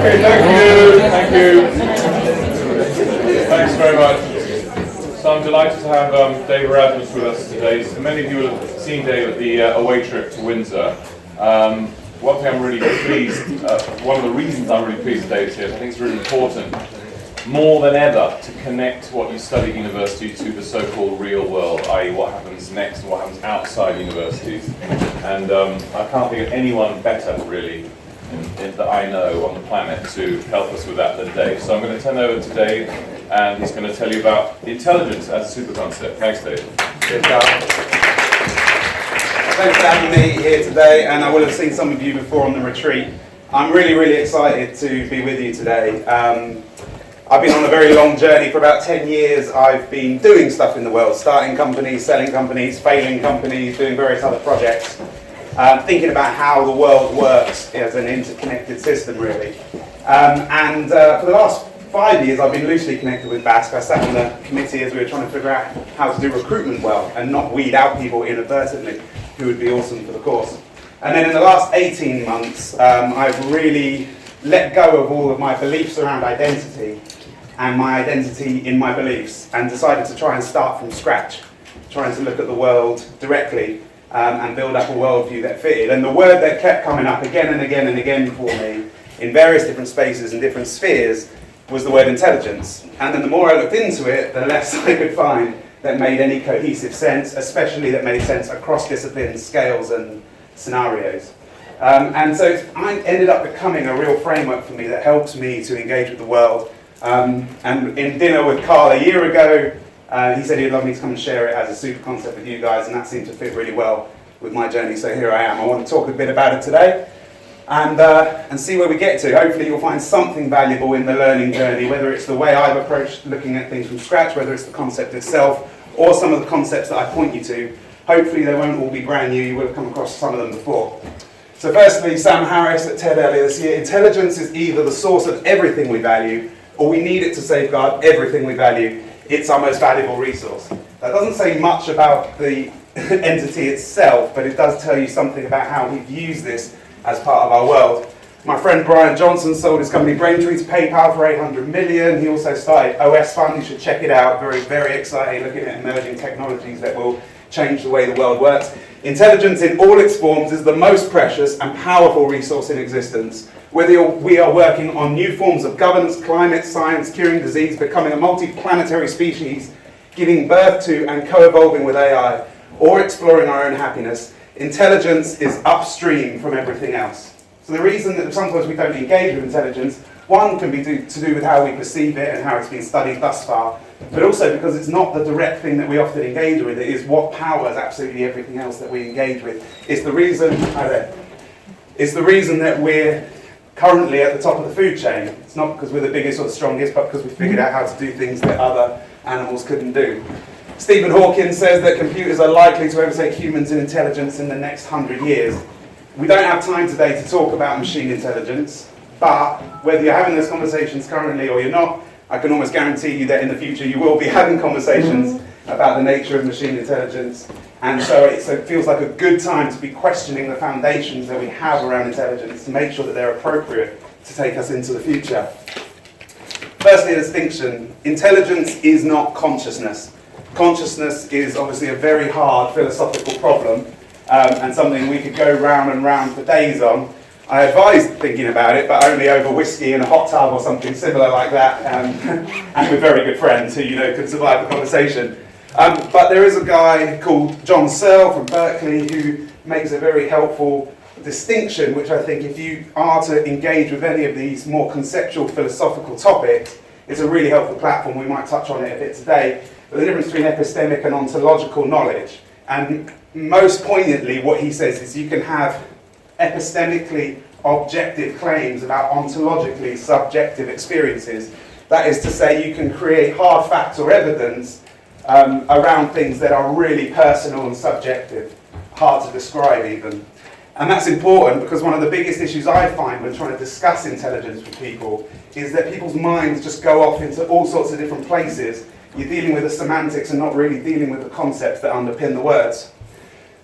Okay, thank you. Thanks very much. So I'm delighted to have Dave Erasmus with us today. So many of you will have seen Dave at the away trip to Windsor. One thing I'm really pleased, one of the reasons I'm really pleased that Dave's here is I think it's really important, more than ever, to connect what you study at university to the so-called real world, i.e. what happens next and what happens outside universities. And I can't think of anyone better, really, that I know on the planet to help us with that than Dave. So I'm going to turn over to Dave, and he's going to tell you about intelligence as a superconcept. Thanks, Dave. Good job. Thanks for having me here today, and I will have seen some of you before on the retreat. I'm really, really excited to be with you today. I've been on a very long journey for about 10 years. I've been doing stuff in the world, starting companies, selling companies, failing companies, doing various other projects, thinking about how the world works as an interconnected system, really. For the last 5 years, I've been loosely connected with BASc. I sat on the committee as we were trying to figure out how to do recruitment well and not weed out people inadvertently who would be awesome for the course. And then in the last 18 months, I've really let go of all of my beliefs around identity and my identity in my beliefs, and decided to try and start from scratch, trying to look at the world directly and build up a worldview that fitted. And the word that kept coming up again and again and again for me in various different spaces and different spheres was the word intelligence. And then the more I looked into it, the less I could find that made any cohesive sense, especially that made sense across disciplines, scales and scenarios. And so it ended up becoming a real framework for me that helps me to engage with the world. And in dinner with Carl a year ago, he said he'd love me to come and share it as a super concept with you guys, and that seemed to fit really well with my journey, so here I am. I want to talk a bit about it today and see where we get to. Hopefully you'll find something valuable in the learning journey, whether it's the way I've approached looking at things from scratch, whether it's the concept itself, or some of the concepts that I point you to. Hopefully they won't all be brand new, you will have come across some of them before. So firstly, Sam Harris at TED earlier this year, intelligence is either the source of everything we value, or we need it to safeguard everything we value. It's our most valuable resource. That doesn't say much about the entity itself, but it does tell you something about how we use this as part of our world. My friend Brian Johnson sold his company Braintree to PayPal for 800 million. He also started OS Fund. You should check it out. Very, very exciting, looking at emerging technologies that will change the way the world works. Intelligence in all its forms is the most precious and powerful resource in existence. Whether we are working on new forms of governance, climate, science, curing disease, becoming a multi-planetary species, giving birth to and co-evolving with AI, or exploring our own happiness, intelligence is upstream from everything else. So the reason that sometimes we don't engage with intelligence, one can be to do with how we perceive it and how it's been studied thus far, but also because it's not the direct thing that we often engage with, it is what powers absolutely everything else that we engage with. It's the reason that we're currently at the top of the food chain. It's not because we're the biggest or the strongest, but because we figured out how to do things that other animals couldn't do. Stephen Hawking says that computers are likely to overtake humans in intelligence in the next 100 years. We don't have time today to talk about machine intelligence, but whether you're having those conversations currently or you're not, I can almost guarantee you that in the future you will be having conversations about the nature of machine intelligence. And so it feels like a good time to be questioning the foundations that we have around intelligence to make sure that they're appropriate to take us into the future. Firstly, a distinction. Intelligence is not consciousness. Consciousness is obviously a very hard philosophical problem and something we could go round and round for days on. I advise thinking about it, but only over whiskey in a hot tub or something similar like that, and with very good friends who could survive the conversation. But there is a guy called John Searle from Berkeley who makes a very helpful distinction, which I think if you are to engage with any of these more conceptual philosophical topics, it's a really helpful platform. We might touch on it a bit today. But the difference between epistemic and ontological knowledge. And most poignantly, what he says is you can have epistemically objective claims about ontologically subjective experiences. That is to say, you can create hard facts or evidence around things that are really personal and subjective, hard to describe even. And that's important because one of the biggest issues I find when trying to discuss intelligence with people is that people's minds just go off into all sorts of different places. You're dealing with the semantics and not really dealing with the concepts that underpin the words.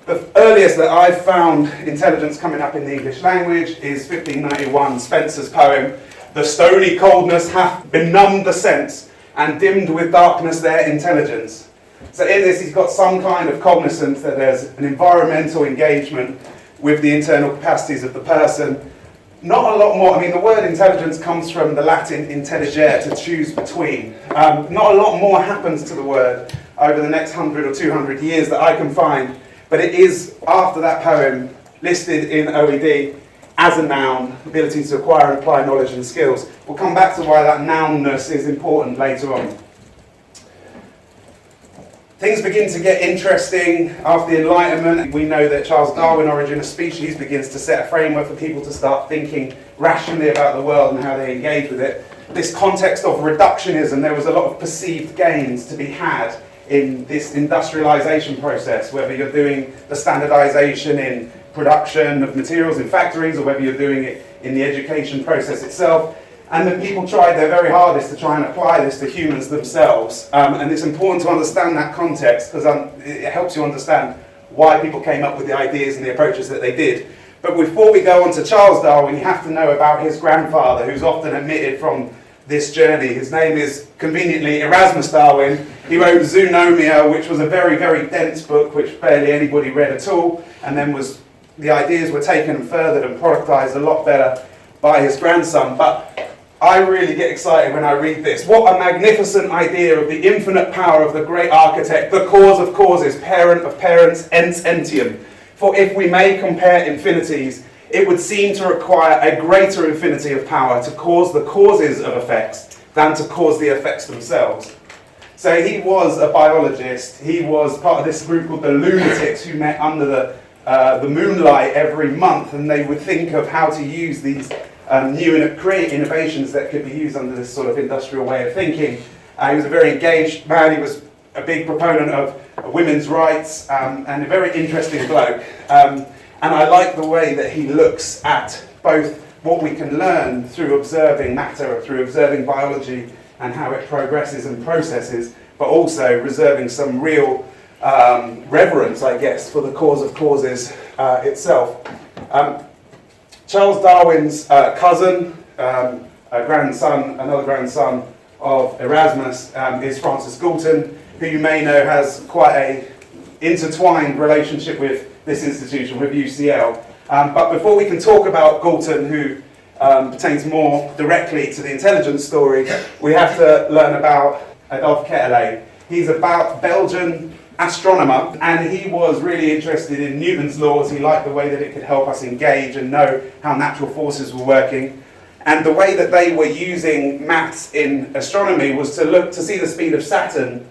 The earliest that I've found intelligence coming up in the English language is 1591, Spenser's poem, The stony coldness hath benumbed the sense, and dimmed with darkness their intelligence. So in this, he's got some kind of cognizance that there's an environmental engagement with the internal capacities of the person. Not a lot more. I mean, the word intelligence comes from the Latin intelligere, to choose between. Not a lot more happens to the word over the next 100 or 200 years that I can find, but it is, after that poem, listed in OED as a noun, ability to acquire and apply knowledge and skills. We'll come back to why that nounness is important later on. Things begin to get interesting after the Enlightenment. We know that Charles Darwin, Origin of Species, begins to set a framework for people to start thinking rationally about the world and how they engage with it. This context of reductionism, there was a lot of perceived gains to be had in this industrialization process, whether you're doing the standardization in production of materials in factories or whether you're doing it in the education process itself. And then people tried their very hardest to try and apply this to humans themselves. And it's important to understand that context because it helps you understand why people came up with the ideas and the approaches that they did. But before we go on to Charles Darwin, you have to know about his grandfather, who's often omitted from this journey. His name is conveniently Erasmus Darwin. He wrote Zoonomia, which was a very, very dense book which barely anybody read at all, and then the ideas were taken and furthered and productized a lot better by his grandson. But I really get excited when I read this. What a magnificent idea of the infinite power of the great architect, the cause of causes, parent of parents, ens entium. For if we may compare infinities, it would seem to require a greater infinity of power to cause the causes of effects than to cause the effects themselves. So he was a biologist. He was part of this group called the lunatics who met under the moonlight every month, and they would think of how to use these new and create innovations that could be used under this sort of industrial way of thinking. He was a very engaged man. He was a big proponent of women's rights and a very interesting bloke. And I like the way that he looks at both what we can learn through observing matter, through observing biology and how it progresses and processes, but also reserving some real reverence, I guess, for the cause of causes itself. Charles Darwin's cousin, another grandson of Erasmus, is Francis Galton, who you may know has quite a intertwined relationship with this institution, with UCL. But before we can talk about Galton, who pertains more directly to the intelligence story, we have to learn about Adolphe Quetelet. He's a Belgian astronomer, and he was really interested in Newton's laws. He liked the way that it could help us engage and know how natural forces were working. And the way that they were using maths in astronomy was to look to see the speed of Saturn.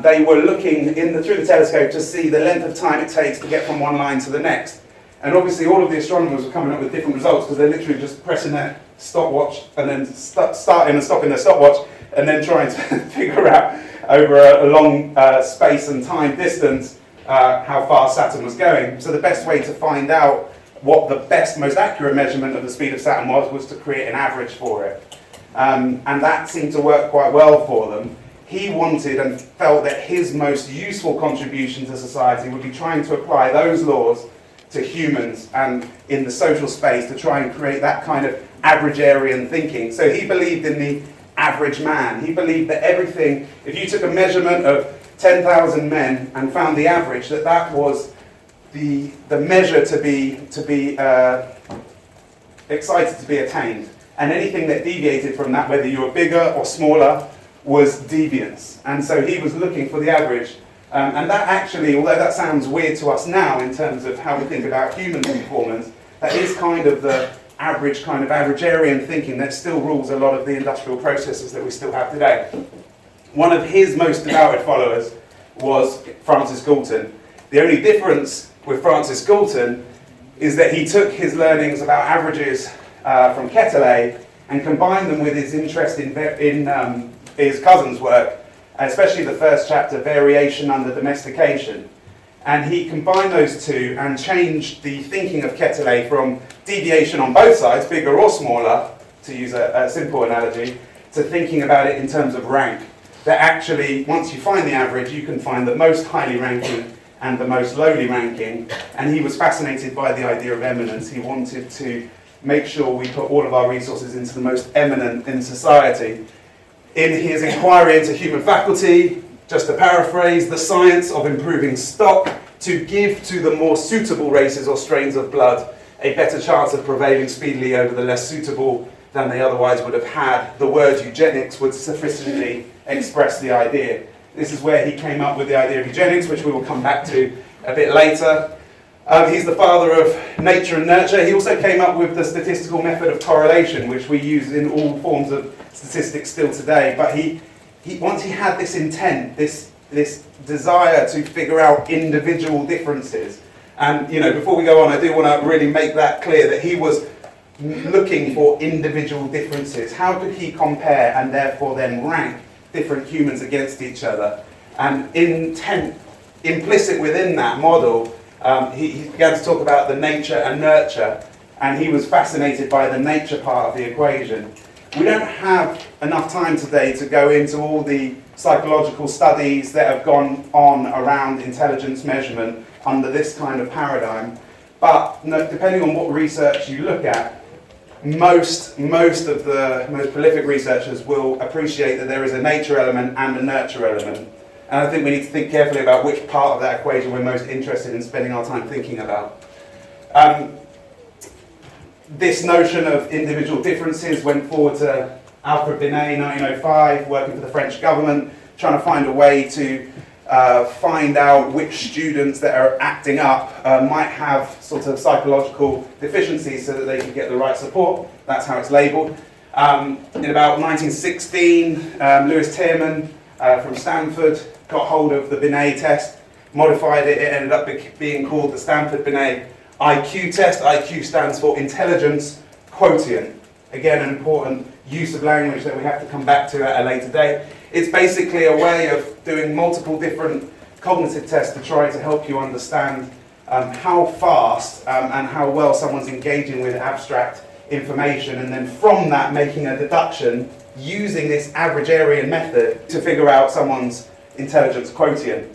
They were looking through the telescope to see the length of time it takes to get from one line to the next. And obviously all of the astronomers were coming up with different results because they're literally just pressing their stopwatch and then starting and stopping their stopwatch and then trying to figure out over a long space and time distance how far Saturn was going. So the best way to find out what the best, most accurate measurement of the speed of Saturn was to create an average for it. And that seemed to work quite well for them. He wanted and felt that his most useful contribution to society would be trying to apply those laws to humans and in the social space to try and create that kind of averagarian thinking. So he believed in the average man. He believed that everything, if you took a measurement of 10,000 men and found the average, that was the measure to be excited to be attained. And anything that deviated from that, whether you were bigger or smaller, was deviance. And so he was looking for the average. And that actually, although that sounds weird to us now in terms of how we think about human performance, that is kind of the average kind of averagarian thinking that still rules a lot of the industrial processes that we still have today. One of his most devoted followers was Francis Galton. The only difference with Francis Galton is that he took his learnings about averages from Quetelet and combined them with his interest in his cousin's work, especially the first chapter, Variation Under Domestication. And he combined those two and changed the thinking of Quetelet from deviation on both sides, bigger or smaller, to use a simple analogy, to thinking about it in terms of rank. That actually, once you find the average, you can find the most highly ranking and the most lowly ranking. And he was fascinated by the idea of eminence. He wanted to make sure we put all of our resources into the most eminent in society. In his inquiry into human faculty, just to paraphrase, the science of improving stock to give to the more suitable races or strains of blood a better chance of prevailing speedily over the less suitable than they otherwise would have had, the word eugenics would sufficiently express the idea. This is where he came up with the idea of eugenics, which we will come back to a bit later. He's the father of nature and nurture. He also came up with the statistical method of correlation, which we use in all forms of statistics still today. But once he had this intent, this desire to figure out individual differences, and before we go on, I do want to really make that clear that he was looking for individual differences. How could he compare and therefore then rank different humans against each other? And implicit within that model, he began to talk about the nature and nurture, and he was fascinated by the nature part of the equation. We don't have enough time today to go into all the psychological studies that have gone on around intelligence measurement under this kind of paradigm, but depending on what research you look at, most of the most prolific researchers will appreciate that there is a nature element and a nurture element. And I think we need to think carefully about which part of that equation we're most interested in spending our time thinking about. This notion of individual differences went forward to Alfred Binet, 1905, working for the French government, trying to find a way to find out which students that are acting up might have sort of psychological deficiencies so that they could get the right support. That's how it's labelled. In about 1916, Louis Tierman from Stanford got hold of the Binet test, modified it. It ended up being called the Stanford-Binet IQ test. IQ stands for intelligence quotient. Again, an important use of language that we have to come back to at a later date. It's basically a way of doing multiple different cognitive tests to try to help you understand how fast and how well someone's engaging with abstract information, and then from that making a deduction using this averagarian method to figure out someone's intelligence quotient.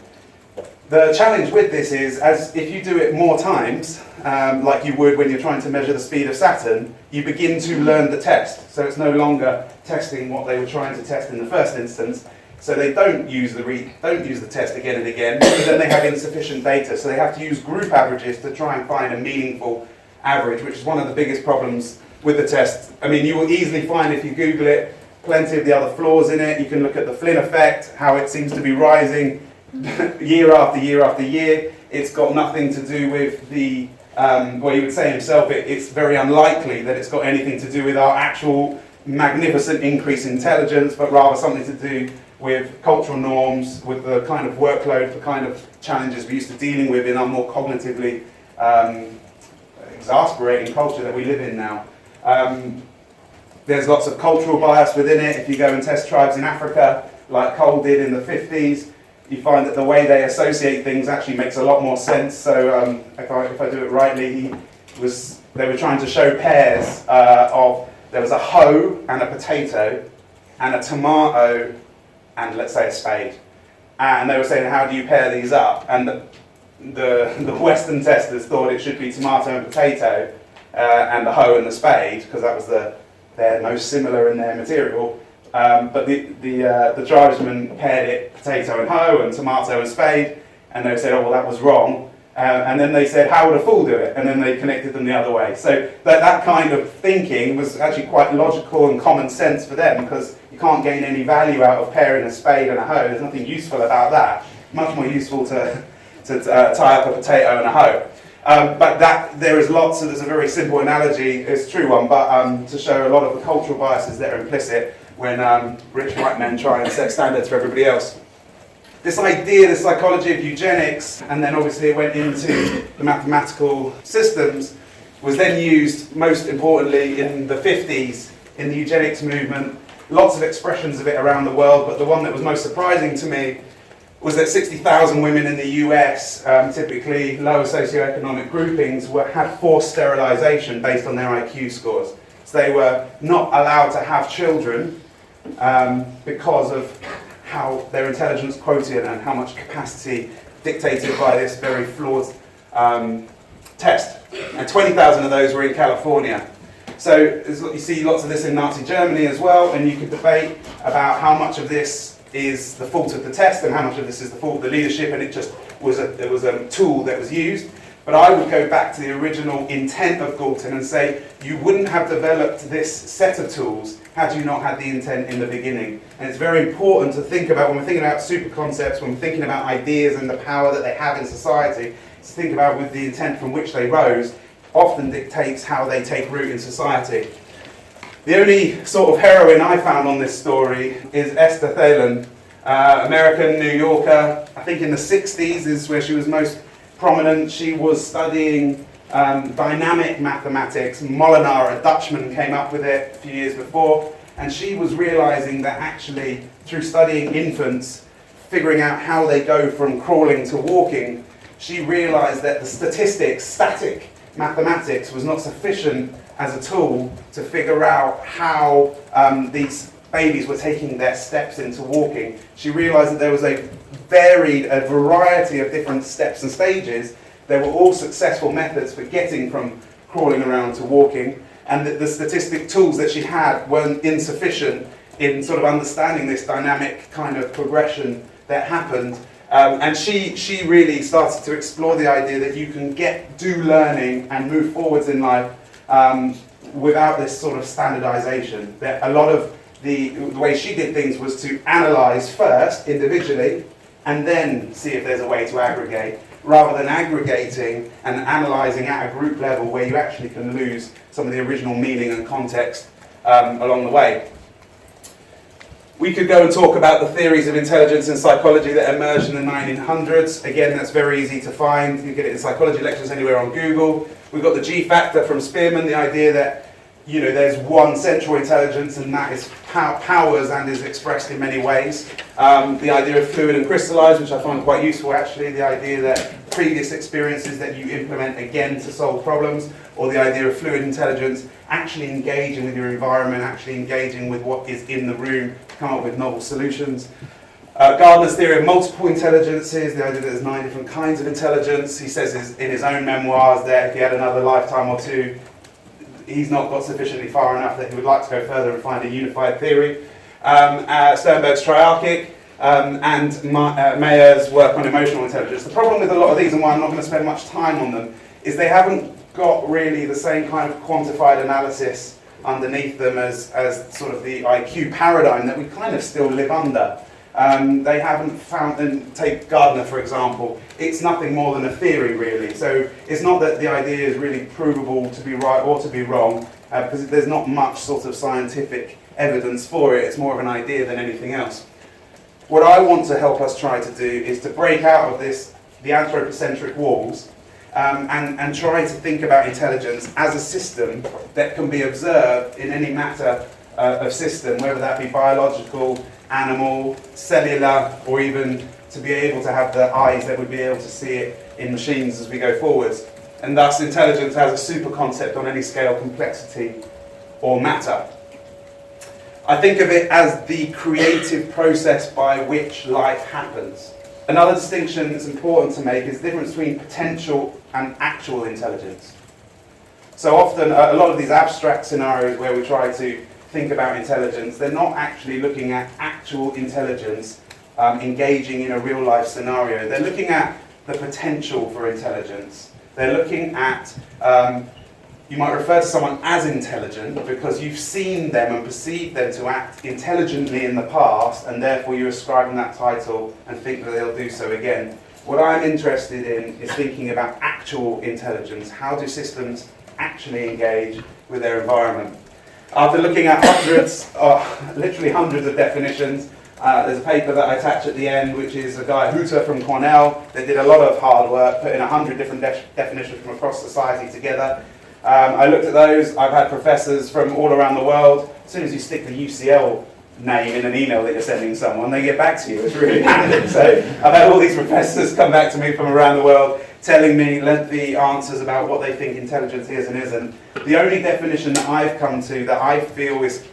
The challenge with this is, as if you do it more times, like you would when you're trying to measure the speed of Saturn, you begin to learn the test. So it's no longer testing what they were trying to test in the first instance. So they don't use the test again and again, because then they have insufficient data. So they have to use group averages to try and find a meaningful average, which is one of the biggest problems with the test. I mean, you will easily find, if you Google it, plenty of the other flaws in it. You can look at the Flynn effect, how it seems to be rising year after year after year. It's got nothing to do with the, well, he would say himself, it's very unlikely that it's got anything to do with our actual magnificent increase in intelligence, but rather something to do with cultural norms, with the kind of workload, the kind of challenges we're used to dealing with in our more cognitively exasperating culture that we live in now. There's lots of cultural bias within it. If you go and test tribes in Africa, like Cole did in the 50s, you find that the way they associate things actually makes a lot more sense. So if I do it rightly, they were trying to show pairs of, there was a hoe and a potato, and a tomato and, let's say, a spade. And they were saying, how do you pair these up? And the Western testers thought it should be tomato and potato, and the hoe and the spade, because that was they're most similar in their material. But the tribesmen paired it potato and hoe and tomato and spade, and they said, oh, well, that was wrong. And then they said, how would a fool do it? And then they connected them the other way. So that kind of thinking was actually quite logical and common sense for them, because you can't gain any value out of pairing a spade and a hoe. There's nothing useful about that. Much more useful to tie up a potato and a hoe. But there's a very simple analogy, it's a true one, but to show a lot of the cultural biases that are implicit when rich white men try and set standards for everybody else. This idea, the psychology of eugenics, and then obviously it went into the mathematical systems, was then used most importantly in the 50s in the eugenics movement. Lots of expressions of it around the world, but the one that was most surprising to me was that 60,000 women in the US, typically lower socioeconomic groupings, had forced sterilisation based on their IQ scores. So they were not allowed to have children because of how their intelligence quotient and how much capacity dictated by this very flawed test. And 20,000 of those were in California. So you see lots of this in Nazi Germany as well, and you could debate about how much of this is the fault of the test and how much of this is the fault of the leadership, and it was a tool that was used. But I would go back to the original intent of Galton and say you wouldn't have developed this set of tools had you not had the intent in the beginning. And it's very important to think about, when we're thinking about super concepts, when we're thinking about ideas and the power that they have in society, to think about with the intent from which they rose often dictates how they take root in society. The only sort of heroine I found on this story is Esther Thelen, American, New Yorker. I think in the 60s is where she was most prominent. She was studying dynamic mathematics. Molinar, a Dutchman, came up with it a few years before, and she was realizing that actually through studying infants, figuring out how they go from crawling to walking, she realized that the statistics, static mathematics, was not sufficient as a tool to figure out how these babies were taking their steps into walking. She realized that there was a variety of different steps and stages. They were all successful methods for getting from crawling around to walking, and that the statistic tools that she had weren't insufficient in sort of understanding this dynamic kind of progression that happened. And she really started to explore the idea that you can do learning and move forwards in life without this sort of standardization. That a lot of the way she did things was to analyze first individually and then see if there's a way to aggregate, rather than aggregating and analysing at a group level where you actually can lose some of the original meaning and context along the way. We could go and talk about the theories of intelligence in psychology that emerged in the 1900s. Again, that's very easy to find. You get it in psychology lectures anywhere on Google. We've got the G factor from Spearman, the idea that there's one central intelligence and that is powers and is expressed in many ways. The idea of fluid and crystallized, which I find quite useful actually, the idea that previous experiences that you implement again to solve problems, or the idea of fluid intelligence, actually engaging with your environment, actually engaging with what is in the room to come up with novel solutions. Gardner's theory of multiple intelligences, the idea that there's 9 different kinds of intelligence. He says in his own memoirs that if he had another lifetime or two, he's not got sufficiently far enough that he would like to go further and find a unified theory. Sternberg's triarchic, and Mayer's work on emotional intelligence. The problem with a lot of these, and why I'm not going to spend much time on them, is they haven't got really the same kind of quantified analysis underneath them as sort of the IQ paradigm that we kind of still live under. They haven't found, and take Gardner for example, it's nothing more than a theory really. So it's not that the idea is really provable to be right or to be wrong, because there's not much sort of scientific evidence for it. It's more of an idea than anything else. What I want to help us try to do is to break out of the anthropocentric walls, and try to think about intelligence as a system that can be observed in any matter of system, whether that be biological, animal, cellular, or even to be able to have the eyes that would be able to see it in machines as we go forwards. And thus intelligence has a super concept on any scale, complexity or matter. I think of it as the creative process by which life happens. Another distinction that's important to make is the difference between potential and actual intelligence. So often, a lot of these abstract scenarios where we try to think about intelligence, they're not actually looking at actual intelligence engaging in a real life scenario. They're looking at the potential for intelligence. They're looking at, you might refer to someone as intelligent because you've seen them and perceived them to act intelligently in the past, and therefore you ascribe them that title and think that they'll do so again. What I'm interested in is thinking about actual intelligence. How do systems actually engage with their environment? After looking at literally hundreds of definitions, there's a paper that I attach at the end, which is a guy, Hutter from Cornell, that did a lot of hard work, putting 100 different definitions from across society together. I looked at those. I've had professors from all around the world. As soon as you stick the UCL name in an email that you're sending someone, they get back to you. It's really handy. So I've had all these professors come back to me from around the world telling me lengthy answers about what they think intelligence is and isn't. The only definition that I've come to that I feel is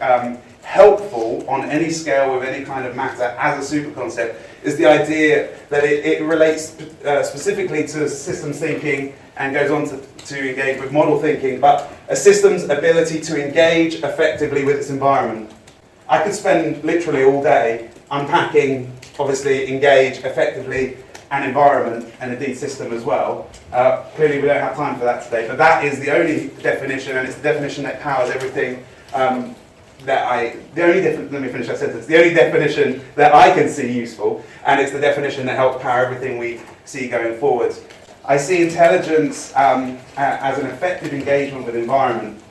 helpful on any scale with any kind of matter as a superconcept is the idea that it relates specifically to systems thinking and goes on to engage with model thinking, but a system's ability to engage effectively with its environment. I could spend literally all day unpacking, obviously, engage effectively, and environment, and indeed system as well. Clearly we don't have time for that today, but that is the only definition, and it's the definition that powers everything let me finish that sentence. The only definition that I can see useful, and it's the definition that helps power everything we see going forward. I see intelligence as an effective engagement with environment,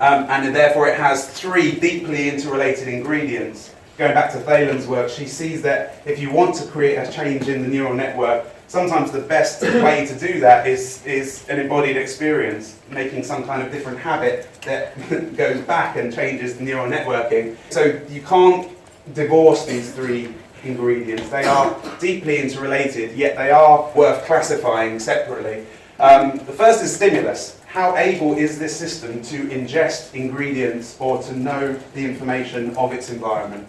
and therefore it has three deeply interrelated ingredients. Going back to Thaylen's work, she sees that if you want to create a change in the neural network, sometimes the best way to do that is an embodied experience, making some kind of different habit that goes back and changes the neural networking. So you can't divorce these three ingredients. They are deeply interrelated, yet they are worth classifying separately. The first is stimulus. How able is this system to ingest ingredients or to know the information of its environment?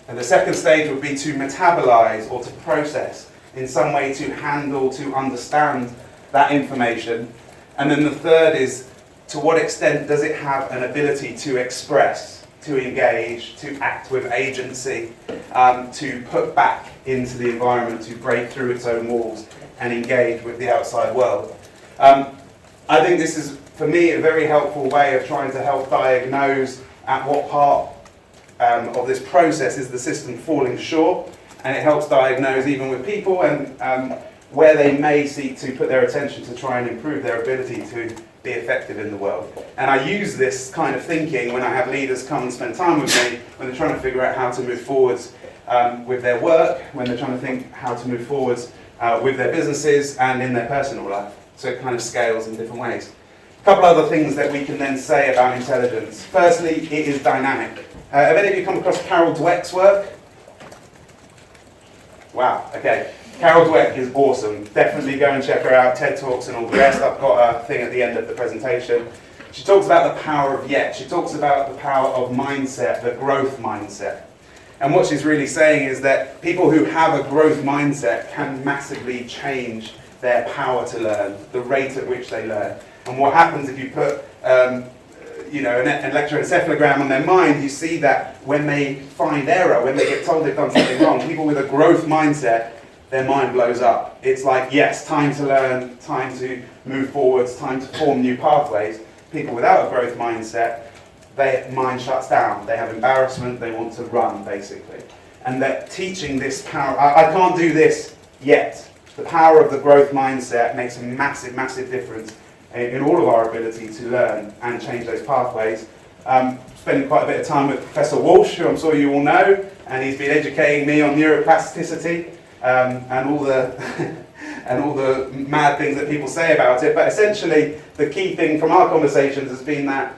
And the second stage would be to metabolize or to process, in some way to handle, to understand that information. And then the third is, to what extent does it have an ability to express, to engage, to act with agency, to put back into the environment, to break through its own walls and engage with the outside world. I think this is, for me, a very helpful way of trying to help diagnose at what part of this process is the system falling short, and it helps diagnose even with people and where they may seek to put their attention to try and improve their ability to be effective in the world. And I use this kind of thinking when I have leaders come and spend time with me, when they're trying to figure out how to move forwards with their work, when they're trying to think how to move forwards with their businesses and in their personal life. So it kind of scales in different ways. A couple other things that we can then say about intelligence. Firstly, it is dynamic. Have any of you come across Carol Dweck's work? Wow, okay. Carol Dweck is awesome. Definitely go and check her out, TED Talks and all the rest. I've got a thing at the end of the presentation. She talks about the power of yet. She talks about the power of mindset, the growth mindset. And what she's really saying is that people who have a growth mindset can massively change their power to learn, the rate at which they learn. And what happens if you put an electroencephalogram on their mind, you see that when they find error, when they get told they've done something wrong, people with a growth mindset, their mind blows up. It's like, yes, time to learn, time to move forwards, time to form new pathways. People without a growth mindset, their mind shuts down. They have embarrassment, they want to run, basically. And that teaching this power, I can't do this yet. The power of the growth mindset makes a massive, massive difference in all of our ability to learn and change those pathways. Spending quite a bit of time with Professor Walsh, who I'm sure you all know, and he's been educating me on neuroplasticity and all the and all the mad things that people say about it. But essentially, the key thing from our conversations has been that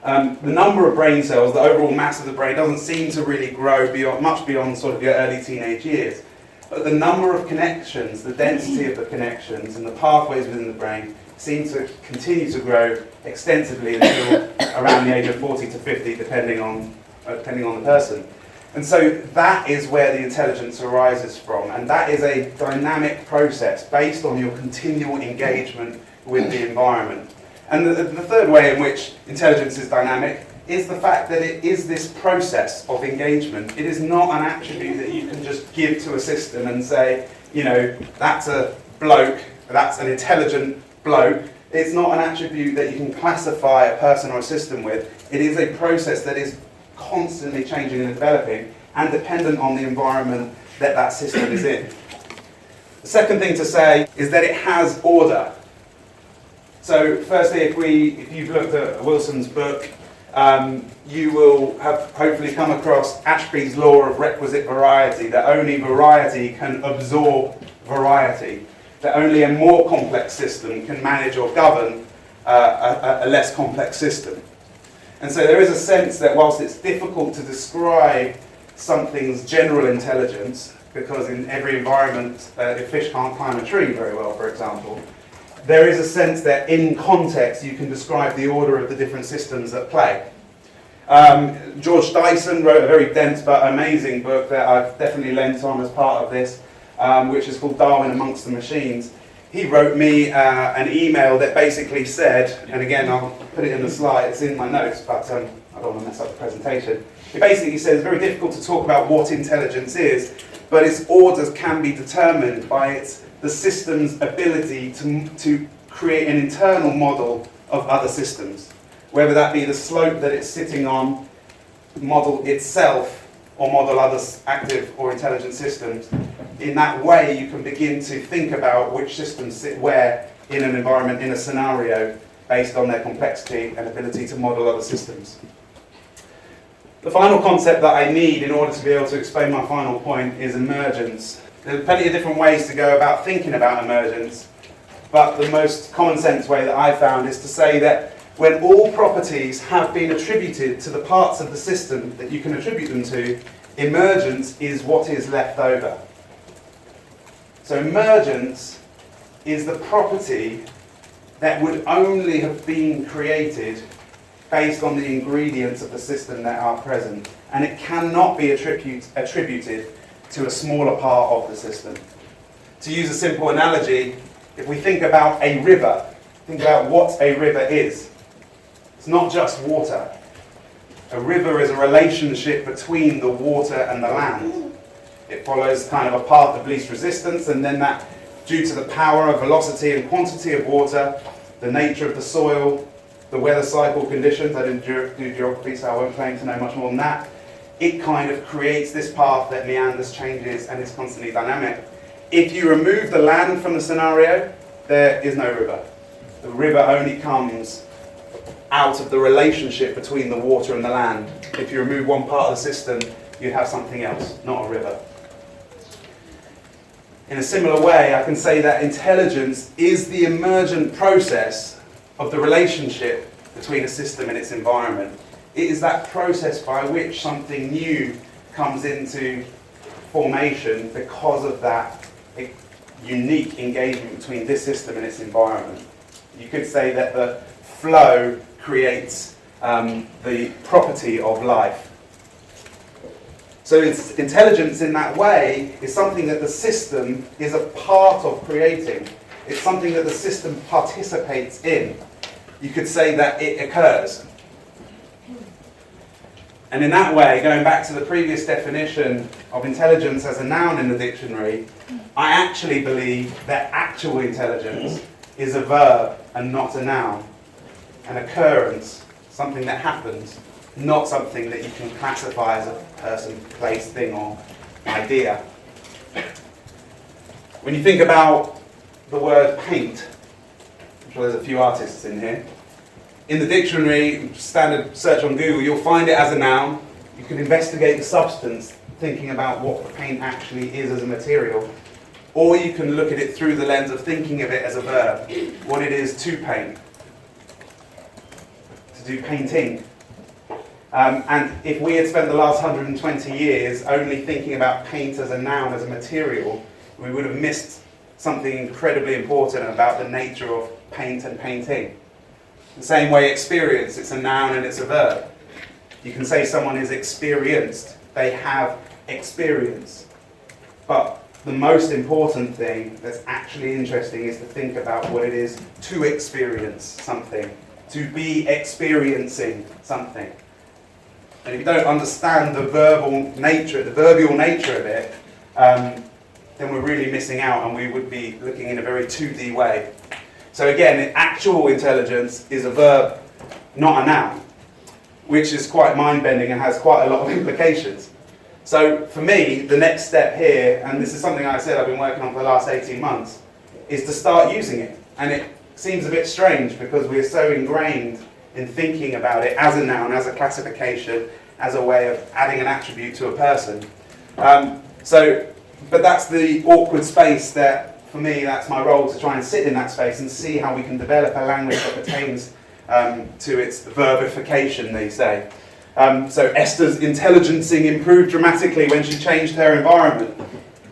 the number of brain cells, the overall mass of the brain, doesn't seem to really grow much beyond sort of your early teenage years. But the number of connections, the density of the connections and the pathways within the brain seem to continue to grow extensively until around the age of 40 to 50, depending on the person. And so that is where the intelligence arises from, and that is a dynamic process based on your continual engagement with the environment. And the third way in which intelligence is dynamic is the fact that it is this process of engagement. It is not an attribute that you can just give to a system and say, you know, that's a bloke, that's an intelligent bloke. It's not an attribute that you can classify a person or a system with. It is a process that is constantly changing and developing and dependent on the environment that that system is in. The second thing to say is that it has order. So firstly, if you've looked at Wilson's book, you will have hopefully come across Ashby's law of requisite variety, that only variety can absorb variety, that only a more complex system can manage or govern a less complex system. And so there is a sense that whilst it's difficult to describe something's general intelligence, because in every environment, if fish can't climb a tree very well, for example, there is a sense that in context you can describe the order of the different systems at play. George Dyson wrote a very dense but amazing book that I've definitely lent on as part of this, which is called Darwin Amongst the Machines. He wrote me an email that basically said, and again I'll put it in the slide, it's in my notes, but I don't want to mess up the presentation. It basically says it's very difficult to talk about what intelligence is, but its orders can be determined by the system's ability to create an internal model of other systems, whether that be the slope that it's sitting on, model itself, or model other active or intelligent systems. In that way, you can begin to think about which systems sit where in an environment, in a scenario, based on their complexity and ability to model other systems. The final concept that I need in order to be able to explain my final point is emergence. There are plenty of different ways to go about thinking about emergence, but the most common sense way that I found is to say that when all properties have been attributed to the parts of the system that you can attribute them to, emergence is what is left over. So emergence is the property that would only have been created based on the ingredients of the system that are present, and it cannot be attributed to a smaller part of the system. To use a simple analogy, if we think about a river, think about what a river is. It's not just water. A river is a relationship between the water and the land. It follows kind of a path of least resistance, and then that, due to the power of velocity and quantity of water, the nature of the soil, the weather cycle conditions, I didn't do geography so I won't claim to know much more than that, it kind of creates this path that meanders, changes, and is constantly dynamic. If you remove the land from the scenario, there is no river. The river only comes out of the relationship between the water and the land. If you remove one part of the system, you have something else, not a river. In a similar way, I can say that intelligence is the emergent process of the relationship between a system and its environment. It is that process by which something new comes into formation because of that unique engagement between this system and its environment. You could say that the flow creates the property of life. So intelligence in that way is something that the system is a part of creating. It's something that the system participates in. You could say that it occurs. And in that way, going back to the previous definition of intelligence as a noun in the dictionary, I actually believe that actual intelligence is a verb and not a noun. An occurrence, something that happens, not something that you can classify as a person, place, thing, or idea. When you think about the word paint, I'm sure there's a few artists in here. In the dictionary, standard search on Google, you'll find it as a noun. You can investigate the substance, thinking about what the paint actually is as a material. Or you can look at it through the lens of thinking of it as a verb, what it is to paint, to do painting. And if we had spent the last 120 years only thinking about paint as a noun, as a material, we would have missed something incredibly important about the nature of paint and painting. The same way experience, it's a noun and it's a verb. You can say someone is experienced, they have experience. But the most important thing that's actually interesting is to think about what it is to experience something, to be experiencing something. And if you don't understand the verbial nature of it, then we're really missing out and we would be looking in a very 2D way. So again, actual intelligence is a verb, not a noun, which is quite mind-bending and has quite a lot of implications. So for me, the next step here, and this is something I said I've been working on for the last 18 months, is to start using it. And it seems a bit strange because we're so ingrained in thinking about it as a noun, as a classification, as a way of adding an attribute to a person. But that's the awkward space that, for me, that's my role, to try and sit in that space and see how we can develop a language that pertains to its verbification, they say. So Esther's intelligencing improved dramatically when she changed her environment.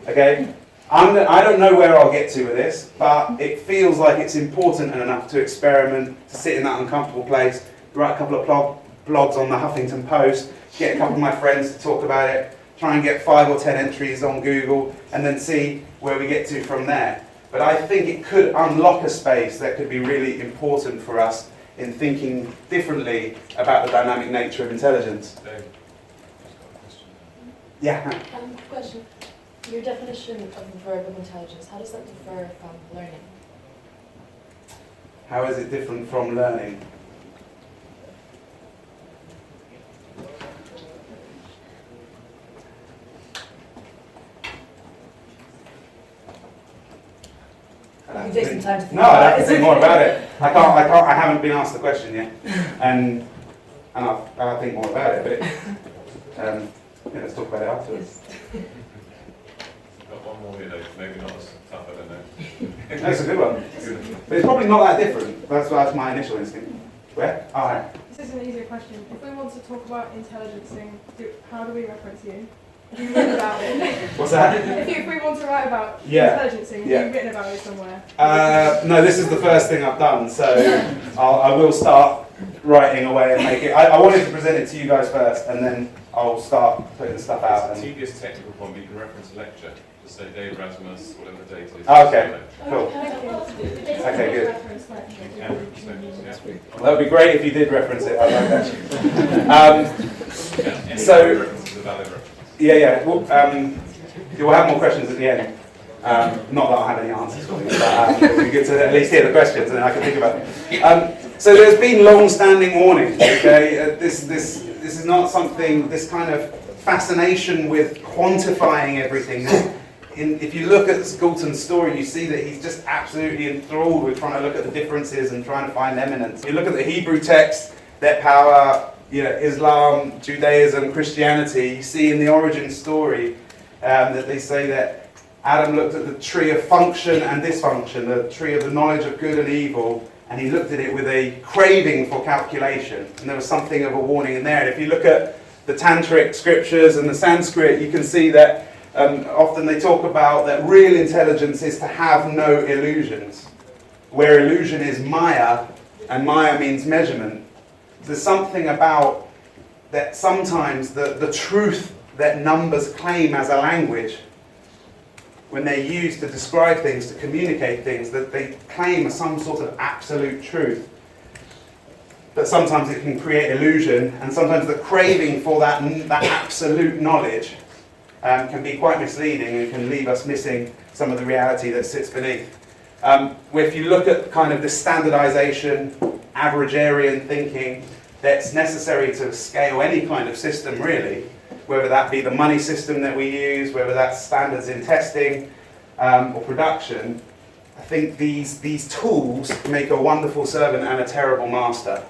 Okay? I don't know where I'll get to with this, but it feels like it's important enough to experiment, to sit in that uncomfortable place, write a couple of blogs on the Huffington Post, get a couple of my friends to talk about it, try and get 5 or 10 entries on Google, and then see where we get to from there. But I think it could unlock a space that could be really important for us in thinking differently about the dynamic nature of intelligence. Dave. Yeah. Question. Your definition of the verb of intelligence, how does that differ from learning? How is it different from learning? You take some time to think No, I'd have about to it. think more about it. I haven't been asked the question yet, and I'll think more about it. But yeah, let's talk about it afterwards. Got one more here, Dave. Maybe not as tough, I don't know. That's a good one. But it's probably not that different. That's my initial instinct. Where? All right. This is an easier question. If we want to talk about intelligencing, how do we reference you? Have you written about it? What's that? If we want to write about intelligencing, have you written about it somewhere? No, this is the first thing I've done, so I will start writing away and make it. I wanted to present it to you guys first, and then I'll start putting the stuff out. It's a tedious technical point, but you can reference a lecture. Just say Dave Erasmus, whatever the date is. Okay, cool. Okay, good. Yeah, yeah. Well, that would be great if you did reference it. I'd like that. Any So- reference is a valid reference. Yeah. Well, you'll have more questions at the end. Not that I have any answers for you, but it'll be good to at least hear the questions, and then I can think about it. So there's been long-standing warnings. Okay, this is not something. This kind of fascination with quantifying everything. If you look at Galton's story, you see that he's just absolutely enthralled with trying to look at the differences and trying to find eminence. You look at the Hebrew text, their power, Islam, Judaism, Christianity. You see in the origin story that they say that Adam looked at the tree of function and dysfunction, the tree of the knowledge of good and evil, and he looked at it with a craving for calculation. And there was something of a warning in there. And if you look at the Tantric scriptures and the Sanskrit, you can see that often they talk about that real intelligence is to have no illusions, where illusion is Maya, and Maya means measurement. There's something about that sometimes the truth that numbers claim as a language, when they're used to describe things, to communicate things, that they claim some sort of absolute truth. But sometimes it can create illusion, and sometimes the craving for that absolute knowledge can be quite misleading and can leave us missing some of the reality that sits beneath. If you look at kind of the standardization, averagarian thinking that's necessary to scale any kind of system really, whether that be the money system that we use, whether that's standards in testing or production, I think these tools make a wonderful servant and a terrible master.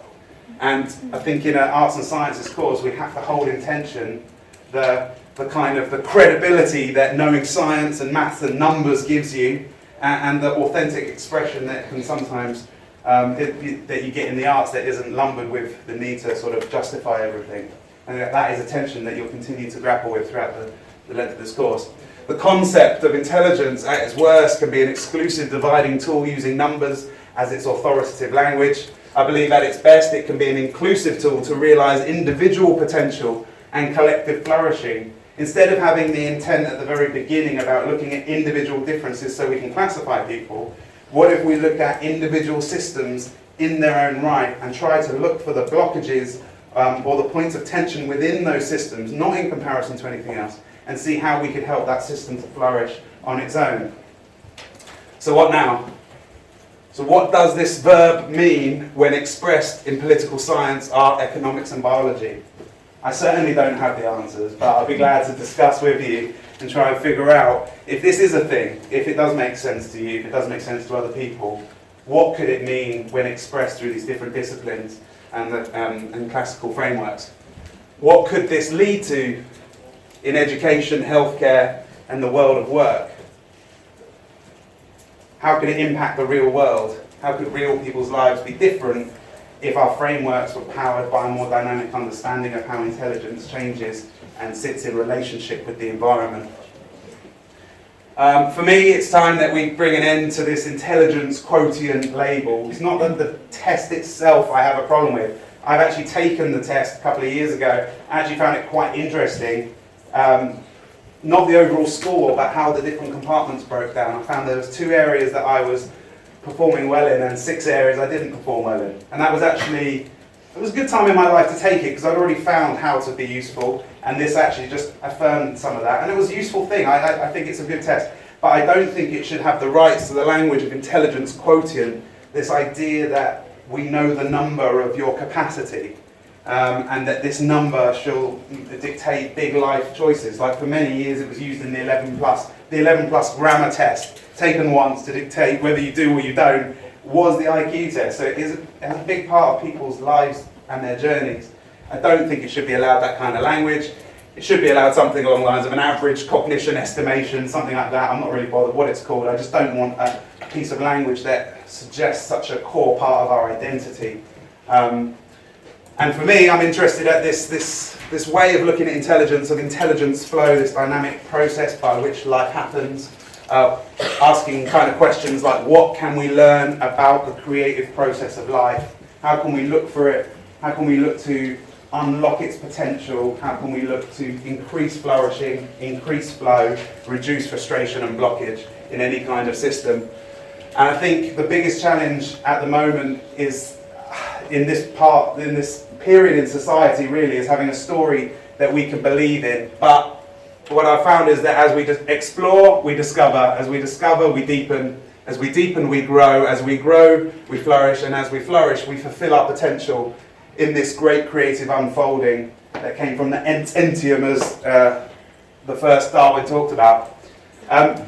And I think in an arts and sciences course we have to hold in tension the kind of the credibility that knowing science and maths and numbers gives you, and the authentic expression that can sometimes that you get in the arts that isn't lumbered with the need to sort of justify everything. And that is a tension that you'll continue to grapple with throughout the length of this course. The concept of intelligence at its worst can be an exclusive dividing tool using numbers as its authoritative language. I believe at its best it can be an inclusive tool to realise individual potential and collective flourishing. Instead of having the intent at the very beginning about looking at individual differences so we can classify people, what if we look at individual systems in their own right and try to look for the blockages or the points of tension within those systems, not in comparison to anything else, and see how we could help that system to flourish on its own. So what now? So what does this verb mean when expressed in political science, art, economics and biology? I certainly don't have the answers, but I'll be glad to discuss with you and try and figure out if this is a thing, if it does make sense to you, if it does make sense to other people, what could it mean when expressed through these different disciplines and classical frameworks? What could this lead to in education, healthcare and the world of work? How could it impact the real world? How could real people's lives be different if our frameworks were powered by a more dynamic understanding of how intelligence changes and sits in relationship with the environment? For me, it's time that we bring an end to this intelligence quotient label. It's not that the test itself I have a problem with. I've actually taken the test a couple of years ago. I actually found it quite interesting. Not the overall score, but how the different compartments broke down. I found there was 2 areas that I was performing well in and 6 areas I didn't perform well in. And that was actually, it was a good time in my life to take it because I'd already found how to be useful, and this actually just affirmed some of that. And it was a useful thing. I think it's a good test. But I don't think it should have the rights to the language of intelligence quotient, this idea that we know the number of your capacity. And that this number shall dictate big life choices. Like for many years it was used in the 11 plus grammar test, taken once to dictate whether you do or you don't, was the IQ test. So it is a big part of people's lives and their journeys. I don't think it should be allowed that kind of language. It should be allowed something along the lines of an average cognition estimation, something like that. I'm not really bothered what it's called. I just don't want a piece of language that suggests such a core part of our identity. And for me, I'm interested at this way of looking at intelligence flow, this dynamic process by which life happens, asking kind of questions like, what can we learn about the creative process of life? How can we look for it? How can we look to unlock its potential? How can we look to increase flourishing, increase flow, reduce frustration and blockage in any kind of system? And I think the biggest challenge at the moment is in this period in society really is having a story that we can believe in. But what I've found is that as we just explore, we discover. As we discover, we deepen. As we deepen, we grow. As we grow, we flourish. And as we flourish, we fulfill our potential in this great creative unfolding that came from the entium, as the first Darwin talked about.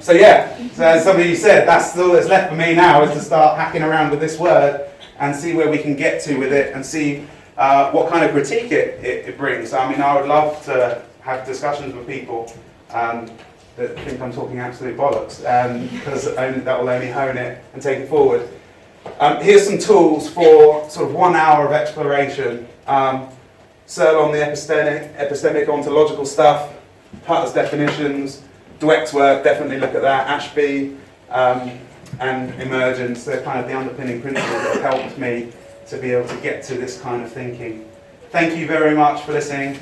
So as some of you said, that's all that's left for me now, is to start hacking around with this word and see where we can get to with it and see what kind of critique it brings. I mean, I would love to have discussions with people that think I'm talking absolute bollocks, because that will only hone it and take it forward. Here's some tools for sort of 1 hour of exploration. Searle on the epistemic ontological stuff, Hutter's definitions, Dweck's work, definitely look at that, Ashby, and emergence. They're kind of the underpinning principles that have helped me to be able to get to this kind of thinking. Thank you very much for listening.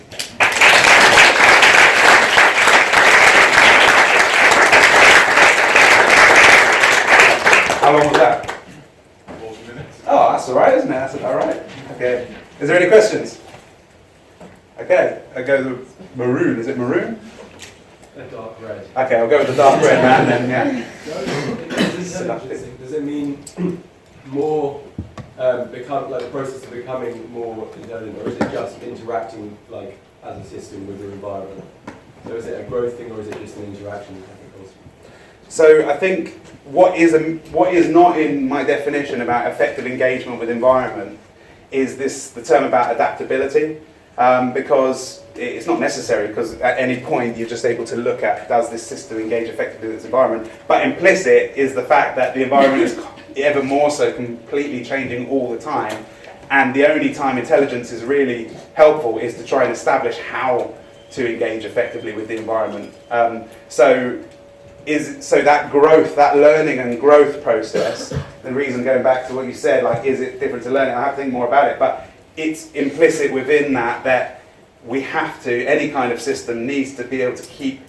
How long was that? 40 minutes. Oh, that's all right, isn't it? That's about right. Okay. Is there any questions? Okay. I go the maroon. Is it maroon? A dark red. Okay, I'll go with the dark red man then. Yeah. Does it mean more become like the process of becoming more intelligent, or is it just interacting like as a system with your environment? So is it a growth thing, or is it just an interaction? So I think what is not in my definition about effective engagement with environment is the term about adaptability, because it's not necessary, because at any point you're just able to look at, does this system engage effectively with its environment? But implicit is the fact that the environment is ever more so completely changing all the time, and the only time intelligence is really helpful is to try and establish how to engage effectively with the environment. So that growth, that learning and growth process, the reason going back to what you said, like, is it different to learning? I have to think more about it, but it's implicit within that we have to, any kind of system needs to be able to keep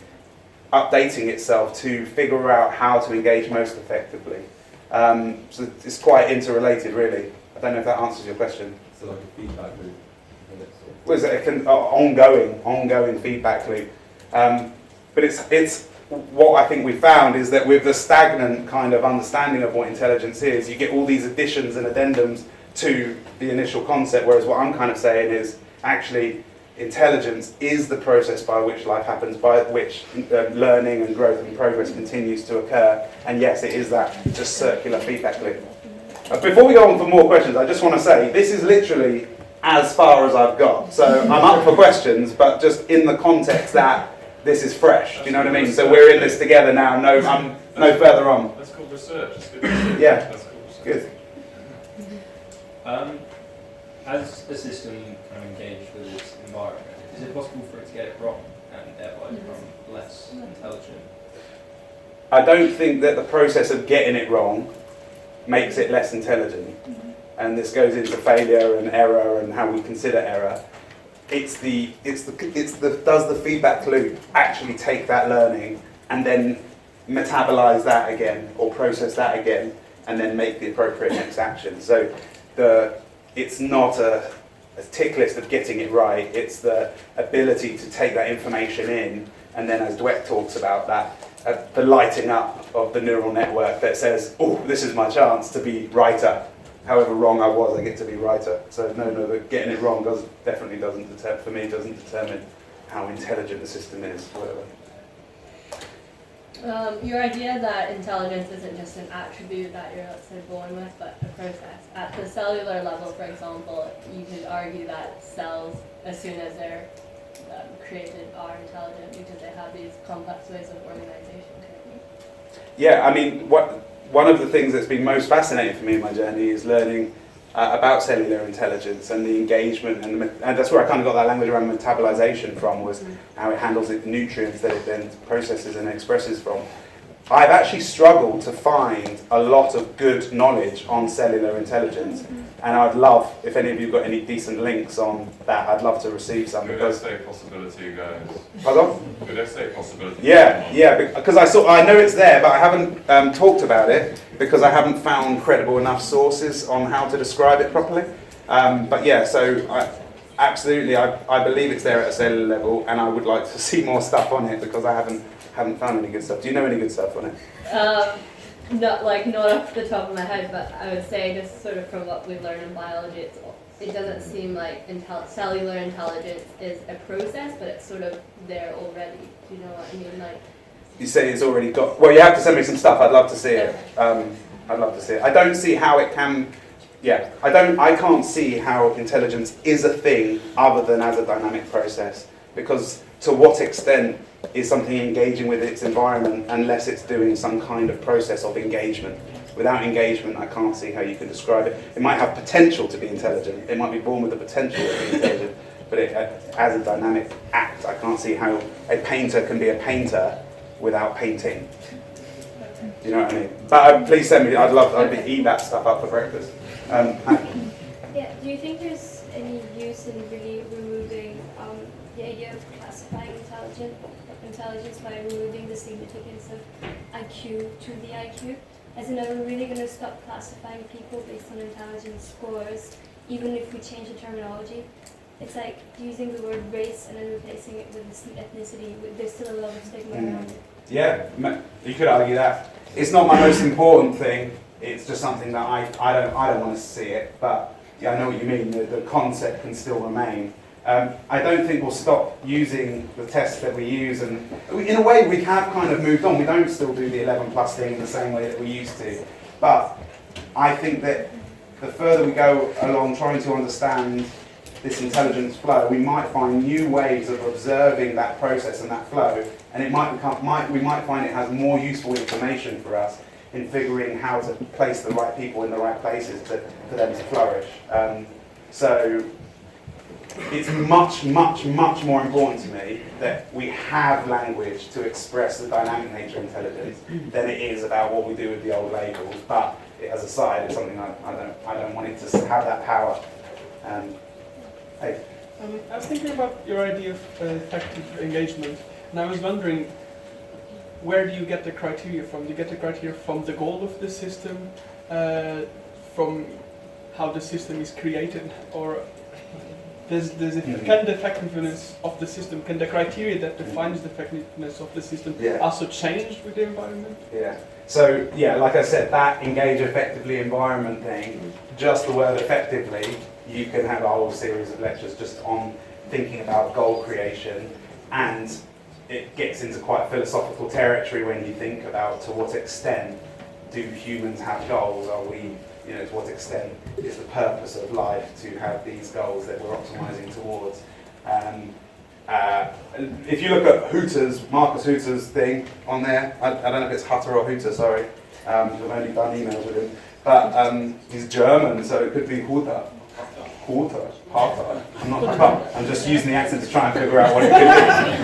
updating itself to figure out how to engage most effectively. So it's quite interrelated, really. I don't know if that answers your question. So like a feedback loop. Well, it's an ongoing feedback loop. But it's what I think we found is that with the stagnant kind of understanding of what intelligence is, you get all these additions and addendums to the initial concept, whereas what I'm kind of saying is actually intelligence is the process by which life happens, by which learning and growth and progress continues to occur. And yes, it is that just circular feedback loop. Before we go on for more questions, I just want to say this is literally as far as I've got. So I'm up for questions, but just in the context that this is fresh. Do you know what I mean? So we're in this together now. I'm no further on. That's called research. That's good research. Yeah. That's called research. Good. As a system kind of engaged with its environment, is it possible for it to get it wrong and thereby become less intelligent? I don't think that the process of getting it wrong makes it less intelligent. and this goes into failure and error and how we consider error. Does the feedback loop actually take that learning and then metabolize that again or process that again and then make the appropriate next action? So it's not a tick list of getting it right, it's the ability to take that information in, and then as Dweck talks about that, the lighting up of the neural network that says, oh, this is my chance to be righter. However wrong I was, I get to be righter. So no, getting it wrong definitely doesn't determine how intelligent the system is, whatever. Your idea that intelligence isn't just an attribute that you're, let's say, born with, but a process. At the cellular level, for example, you could argue that cells, as soon as they're created, are intelligent because they have these complex ways of organization, couldn't you? Yeah, I mean, one of the things that's been most fascinating for me in my journey is learning about cellular intelligence and the engagement, and that's where I kind of got that language around metabolization from, was how it handles the nutrients that it then processes and expresses from. I've actually struggled to find a lot of good knowledge on cellular intelligence, and I'd love, if any of you got any decent links on that, I'd love to receive some. Good essay possibility, guys. Pardon? Good essay possibility. Yeah, because I know it's there, but I haven't talked about it because I haven't found credible enough sources on how to describe it properly. But yeah, so I believe it's there at a cellular level, and I would like to see more stuff on it because I haven't found any good stuff. Do you know any good stuff on it? Not off the top of my head, but I would say just sort of from what we learn in biology, it doesn't seem like cellular intelligence is a process, but it's sort of there already. Do you know what I mean? Like, you say it's already got. Well, you have to send me some stuff. I'd love to see it. I'd love to see it. I don't see how it can. Yeah, I can't see how intelligence is a thing other than as a dynamic process, because to what extent is something engaging with its environment unless it's doing some kind of process of engagement? Without engagement, I can't see how you can describe it. It might have potential to be intelligent. It might be born with the potential to be intelligent, but as a dynamic act, I can't see how a painter can be a painter without painting. Do you know what I mean? But please send me. I'd eat that stuff up for breakfast. Yeah. Do you think there's any use in really removing the idea of classifying intelligence by removing the significance of IQ to the IQ? As in, are we really going to stop classifying people based on intelligence scores, even if we change the terminology? It's like using the word race and then replacing it with ethnicity. There's still a lot of stigma around it. Yeah, you could argue that. It's not my most important thing. It's just something that I don't want to see it. But yeah, I know what you mean. The concept can still remain. I don't think we'll stop using the tests that we use, and in a way we have kind of moved on. We don't still do the 11 plus thing in the same way that we used to, but I think that the further we go along trying to understand this intelligence flow, we might find new ways of observing that process and that flow, and we might find it has more useful information for us in figuring how to place the right people in the right places for them to flourish. So it's much, much, much more important to me that we have language to express the dynamic nature of intelligence than it is about what we do with the old labels. But as a side, it's something I don't want it to have that power. Hey. I was thinking about your idea of effective engagement, and I was wondering, where do you get the criteria from? Do you get the criteria from the goal of the system, from how the system is created, or can the effectiveness of the system, can the criteria that defines the effectiveness of the system also change with the environment? Yeah. So yeah, like I said, that engage effectively environment thing, just the word effectively, you can have a whole series of lectures just on thinking about goal creation, and it gets into quite philosophical territory when you think about to what extent do humans have goals? Are we, to what extent is the purpose of life to have these goals that we're optimizing towards? If you look at Marcus Hooter's thing on there, I don't know if it's Hutter or Hooter, sorry, I've only done emails with him, but he's German, so it could be Hutter. I'm just using the accent to try and figure out what it could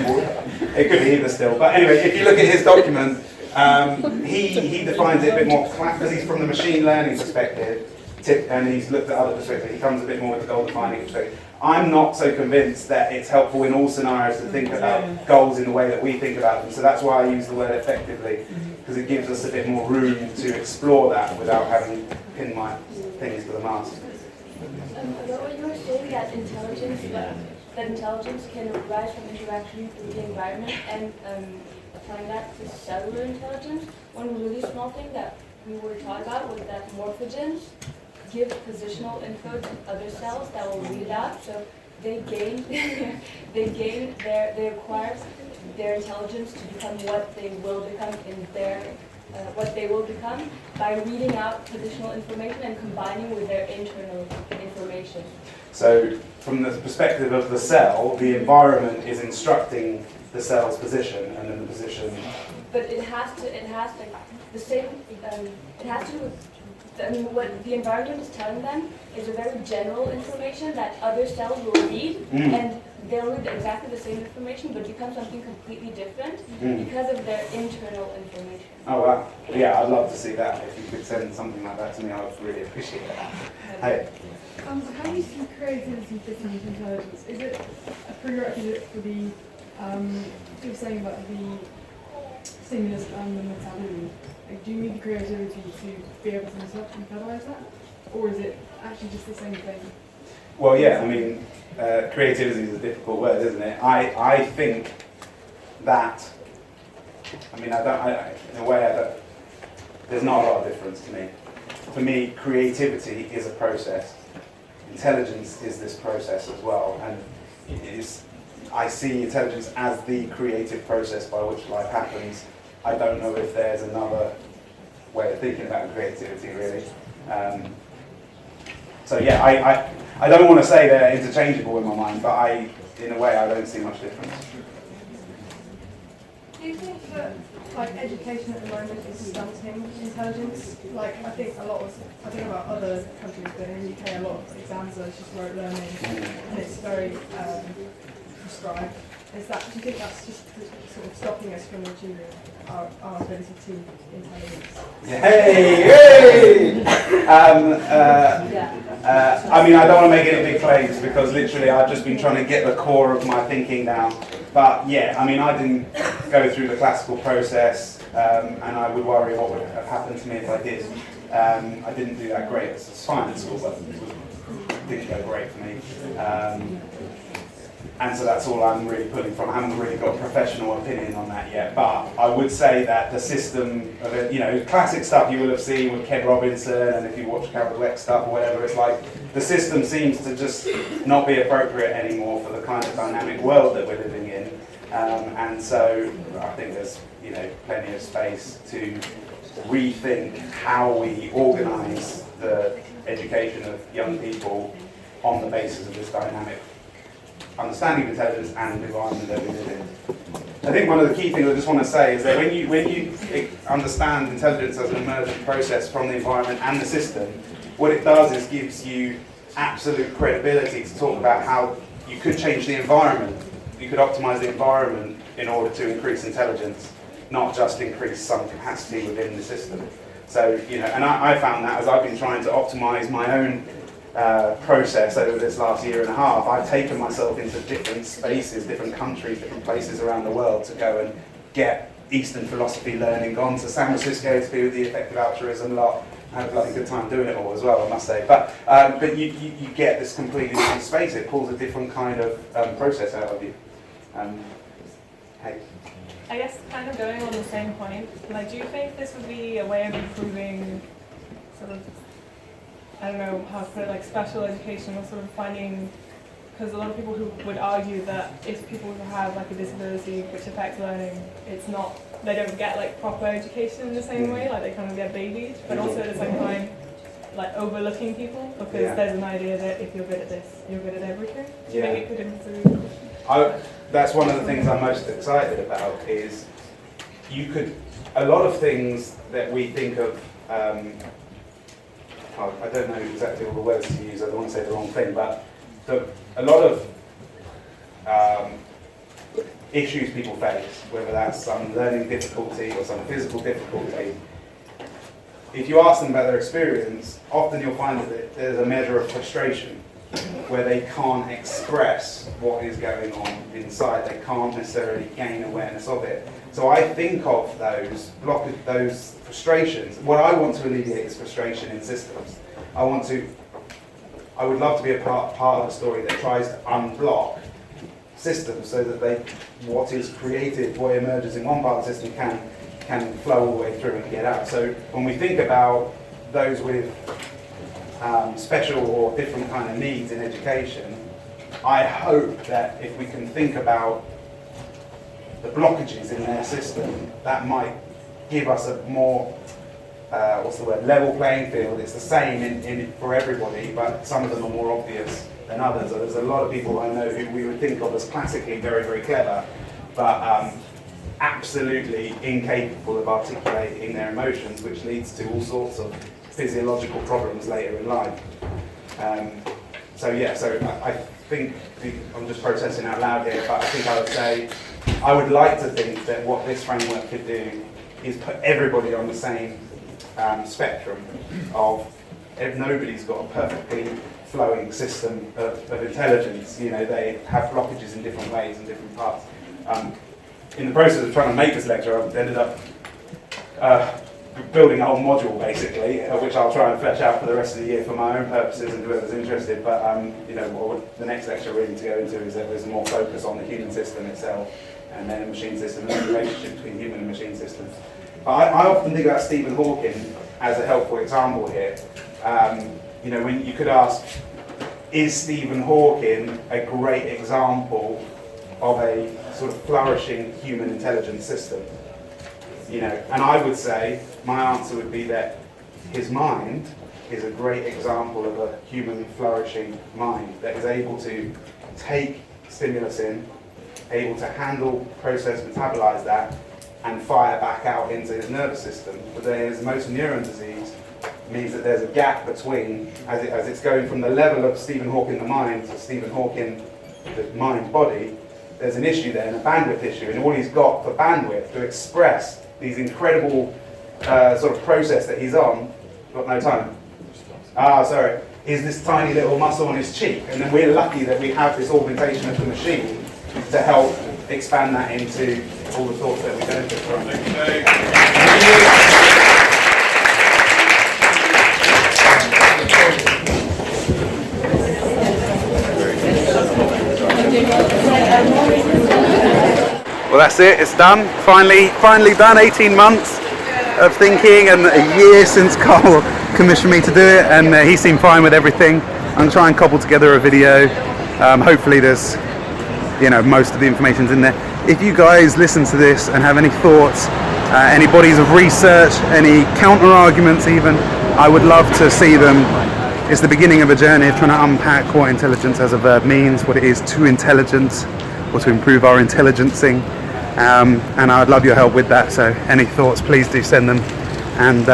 be. It could be either still. But anyway, if you look at his document, he defines it a bit more, because he's from the machine learning perspective. and he's looked at other perspectives. He comes a bit more with the goal defining perspective. I'm not so convinced that it's helpful in all scenarios to think about goals in the way that we think about them. So that's why I use the word effectively, because it gives us a bit more room to explore that without having to pin my things to the mast. About what you were saying, that intelligence can arise from interaction with the environment, and applying that to cellular intelligence. One really small thing that we were taught about was that morphogens give positional info to other cells that will read it out. So they acquire their intelligence to become what they will become in their what they will become by reading out positional information and combining with their internal information. So from the perspective of the cell, the environment is instructing the cell's position, and then the position. But it has the same. It has to. What the environment is telling them is a very general information that other cells will read, and they'll read exactly the same information, but become something completely different because of their internal information. Oh wow! Yeah, I'd love to see that. If you could send something like that to me, I would really appreciate that. Hey. How do you see creativity fitting into intelligence? Is it a prerequisite for the, you were saying about the stimulus and the mentality? Like, do you need the creativity to be able to internalize that? Or is it actually just the same thing? Well, yeah, I mean, creativity is a difficult word, isn't it? I think that, I mean, in a way, there's not a lot of difference to me. For me, creativity is a process. Intelligence is this process as well, and I see intelligence as the creative process by which life happens. I don't know if there's another way of thinking about creativity, really. So yeah, I don't want to say they're interchangeable in my mind, but in a way, I don't see much difference. Do you think that education at the moment is stunting intelligence? Like, I think about other countries, but in the UK, a lot of exams are just rote learning, and it's very prescribed. Do you think that's just sort of stopping us from achieving our ability to intelligence? Hey! I mean, I don't want to make any big claims because literally I've just been trying to get the core of my thinking down. But yeah, I mean, I didn't go through the classical process, and I would worry what would have happened to me if I did. I didn't do that great. It's fine at school, but it didn't go great for me. And so that's all I'm really pulling from. I haven't really got a professional opinion on that yet, but I would say that the system of it, classic stuff you will have seen with Ken Robinson, and if you watch Carol Dweck stuff or whatever, it's like the system seems to just not be appropriate anymore for the kind of dynamic world that we're living in. And so I think there's plenty of space to rethink how we organise the education of young people on the basis of this dynamic understanding of intelligence and the environment that we live in. I think one of the key things I just want to say is that when you understand intelligence as an emergent process from the environment and the system, what it does is gives you absolute credibility to talk about how you could change the environment. You could optimize the environment in order to increase intelligence, not just increase some capacity within the system. So, and I found that as I've been trying to optimize my own process over this last year and a half, I've taken myself into different spaces, different countries, different places around the world to go and get Eastern philosophy learning, gone to San Francisco to do the effective altruism lot. I had a bloody good time doing it all as well, I must say. But you get this completely different space. It pulls a different kind of process out of you. Hey. I guess kind of going on the same point, do you think this would be a way of improving sort of, I don't know how to put it, special education, or sort of finding, because a lot of people who would argue that if people who have a disability which affects learning, they don't get proper education in the same way, they kind of get babied, but also at the same time, overlooking people, because there's an idea that if you're good at this, you're good at everything. Do you think it could improve? That's one of the things I'm most excited about is a lot of things that we think of, I don't know exactly all the words to use, I don't want to say the wrong thing, but a lot of issues people face, whether that's some learning difficulty or some physical difficulty, if you ask them about their experience, often you'll find that there's a measure of frustration where they can't express what is going on inside. They can't necessarily gain awareness of it. So I think of those frustrations. What I want to alleviate is frustration in systems. I would love to be a part of a story that tries to unblock systems so that what is created, what emerges in one part of the system can flow all the way through and get out. So when we think about those with special or different kind of needs in education, I hope that if we can think about the blockages in their system, that might give us a more level playing field. It's the same for everybody, but some of them are more obvious than others. So there's a lot of people I know who we would think of as classically very, very clever, but absolutely incapable of articulating their emotions, which leads to all sorts of physiological problems later in life. So I think, I'm just processing out loud here, but I think I would say, I would like to think that what this framework could do is put everybody on the same spectrum of, if nobody's got a perfectly flowing system of intelligence, they have blockages in different ways in different parts. In the process of trying to make this lecture, I've ended up building a whole module basically, which I'll try and flesh out for the rest of the year for my own purposes and whoever's interested. But what the next lecture really to go into is that there's more focus on the human system itself, and then a machine system and the relationship between human and machine systems. I often think about Stephen Hawking as a helpful example here. When you could ask, is Stephen Hawking a great example of a sort of flourishing human intelligence system? And I would say, my answer would be that his mind is a great example of a human flourishing mind that is able to take stimulus in, able to handle, process, metabolize that, and fire back out into his nervous system. But there's motor neuron disease, means that there's a gap between, as it's going from the level of Stephen Hawking the mind to Stephen Hawking the mind body, there's an issue there, and a bandwidth issue, and all he's got for bandwidth to express these incredible sort of process that he's on, got no time. Is this tiny little muscle on his cheek, and then we're lucky that we have this augmentation of the machine to help expand that into all the thoughts that we benefit from. Well, that's it, it's done. Finally done. 18 months of thinking and a year since Carl commissioned me to do it, and he seemed fine with everything. I'm going to try and cobble together a video. Hopefully there's, most of the information's in there. If you guys listen to this and have any thoughts, any bodies of research, any counter arguments even, I would love to see them. It's the beginning of a journey of trying to unpack what intelligence as a verb means, what it is to intelligence, or to improve our intelligencing. And I would love your help with that, so any thoughts, please do send them. And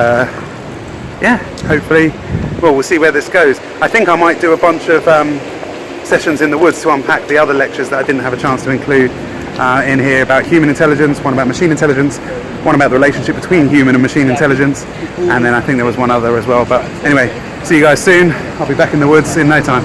hopefully, we'll see where this goes. I think I might do a bunch of sessions in the woods to unpack the other lectures that I didn't have a chance to include in here, about human intelligence, one about machine intelligence, one about the relationship between human and machine intelligence, and then I think there was one other as well. But anyway, see you guys soon. I'll be back in the woods in no time.